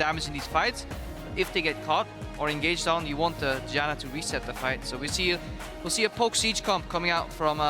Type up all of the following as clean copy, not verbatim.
damage in these fights. If they get caught or engaged on, you want the Janna to reset the fight. So we'll see a poke siege comp coming out from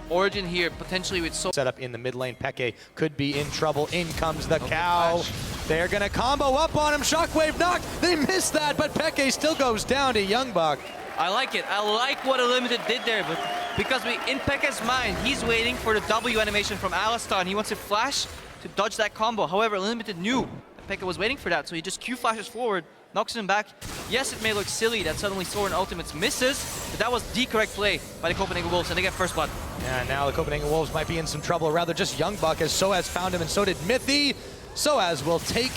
Origen here, potentially with set up in the mid lane. Peke could be in trouble. In comes the cow. They're gonna combo up on him. Shockwave knock. They missed that, but Peke still goes down to Youngbuck. I like it. I like what Unlimited did there, but because in Peke's mind, he's waiting for the W animation from Alistar, and he wants to flash to dodge that combo. However, Unlimited knew that Peke was waiting for that, so he just Q flashes forward, knocks him back. Yes, it may look silly that suddenly Soren Ultimates misses, but that was the correct play by the Copenhagen Wolves, and they get first blood. Yeah, now the Copenhagen Wolves might be in some trouble, or rather just Youngbuck, as Soaz found him, and so did Mithy. Soaz will take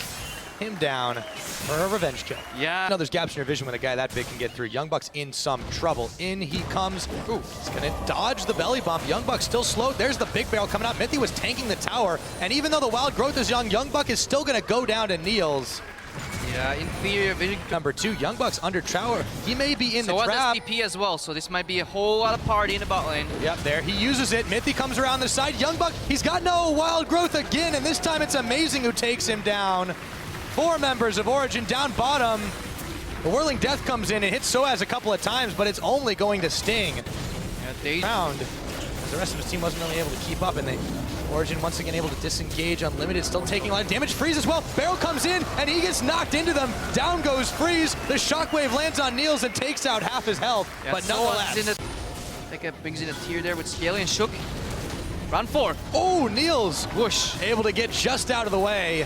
him down for a revenge kill. Yeah. No, there's gaps in your vision when a guy that big can get through. Youngbuck's in some trouble. In he comes. Ooh, he's gonna dodge the belly bump. Youngbuck's still slow. There's the big barrel coming out. Mithy was tanking the tower, and even though the wild growth is young, Youngbuck is still gonna go down to Niels. Yeah, inferior vision. Number 2, Youngbuck's under tower. He may be in the trap. So TP as well, so this might be a whole lot of party in the bot lane. Yep, there he uses it. Mithy comes around the side. Youngbuck, he's got no wild growth again, and this time it's Amazing who takes him down. 4 members of Origen down bottom. The Whirling Death comes in and hits Soaz a couple of times, but it's only going to sting. Yeah, they found as the rest of his team wasn't really able to keep up, and Origen once again able to disengage. Unlimited still taking a lot of damage. Freeze as well. Barrel comes in and he gets knocked into them. Down goes Freeze. The shockwave lands on Niels and takes out half his health, yeah, but nonetheless. Peke brings in a tier there with Scaly and Shook. Round 4. Oh, Niels whoosh, able to get just out of the way.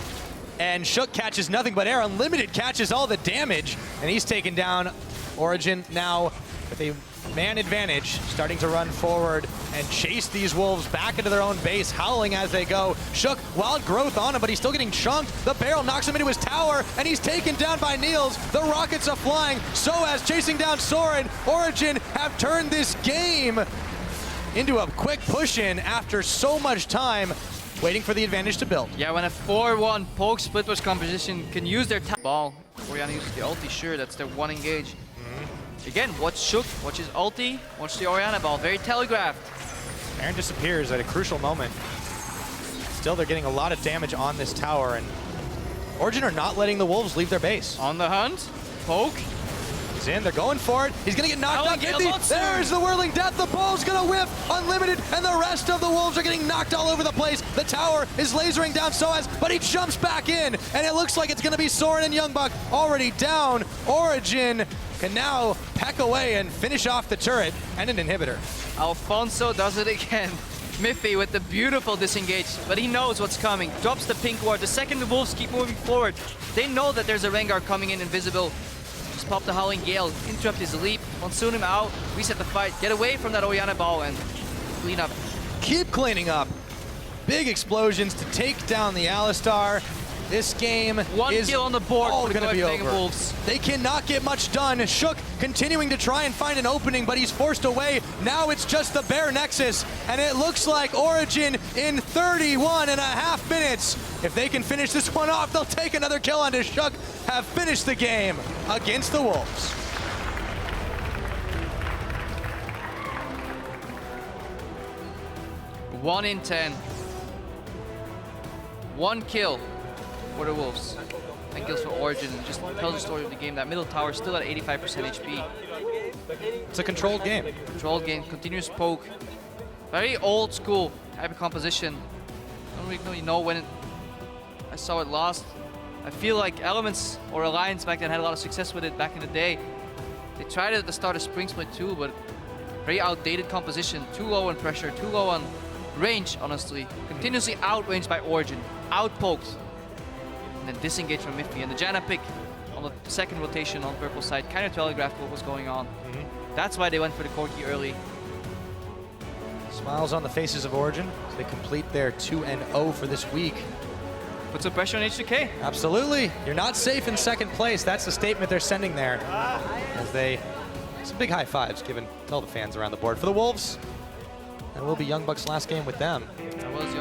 And Shook catches nothing but air. Unlimited catches all the damage, and he's taken down. Origen now with a man advantage, starting to run forward and chase these wolves back into their own base, howling as they go. Shook, wild growth on him, but he's still getting chunked. The barrel knocks him into his tower, and he's taken down by Niels. The rockets are flying. Soaz chasing down Soren. Origen have turned this game into a quick push-in after so much time waiting for the advantage to build. Yeah, when a 4-1 poke split push composition can use their ball, Oriana uses the ulti, sure, that's their one engage. Again, watch Shook, watch his ulti, watch the Oriana ball, very telegraphed. Baron disappears at a crucial moment. Still, they're getting a lot of damage on this tower, and Origen are not letting the wolves leave their base. On the hunt, poke. He's in, they're going for it. He's gonna get knocked out. There's the Whirling Death, the ball's gonna whiff. Unlimited, and the rest of the wolves are getting knocked all over the place. The tower is lasering down Soaz, but he jumps back in, and it looks like it's gonna be Soren and Youngbuck already down. Origen can now pack away and finish off the turret and an inhibitor. Alfonso does it again. Mithy with the beautiful disengage, but he knows what's coming. Drops the pink ward. The second the wolves keep moving forward, they know that there's a Rengar coming in invisible. Just pop the Howling Gale, interrupt his leap, monsoon him out, reset the fight, get away from that Oriana ball and clean up. Keep cleaning up. Big explosions to take down the Alistar. This game is kill on the board all for going to be over. Wolves. They cannot get much done. Shook continuing to try and find an opening, but he's forced away. Now it's just the Bear Nexus, and it looks like Origen in 31.5 minutes. If they can finish this one off, they'll take another kill onto Shook, have finished the game against the Wolves. One in 10. 1 kill for the Wolves. 10 kills for Origen. Just tells the story of the game. That middle tower still at 85% HP. It's a controlled game. Controlled game, continuous poke. Very old school type of composition. I don't really know when I saw it last. I feel like Elements or Alliance back then had a lot of success with it back in the day. They tried it at the start of Spring Split too, but very outdated composition. Too low on pressure, too low on range, honestly. Continuously outranged by Origen. Outpoked. And then disengage from Mithy. And the Janna pick on the second rotation on purple side kind of telegraphed what was going on. That's why they went for the Corki early. Smiles on the faces of Origen as they complete their 2-0 for this week. Put some pressure on H2K. Absolutely. You're not safe in second place. That's the statement they're sending there. As they, some big high fives given to all the fans around the board for the Wolves. And will be Youngbuck's last game with them. That was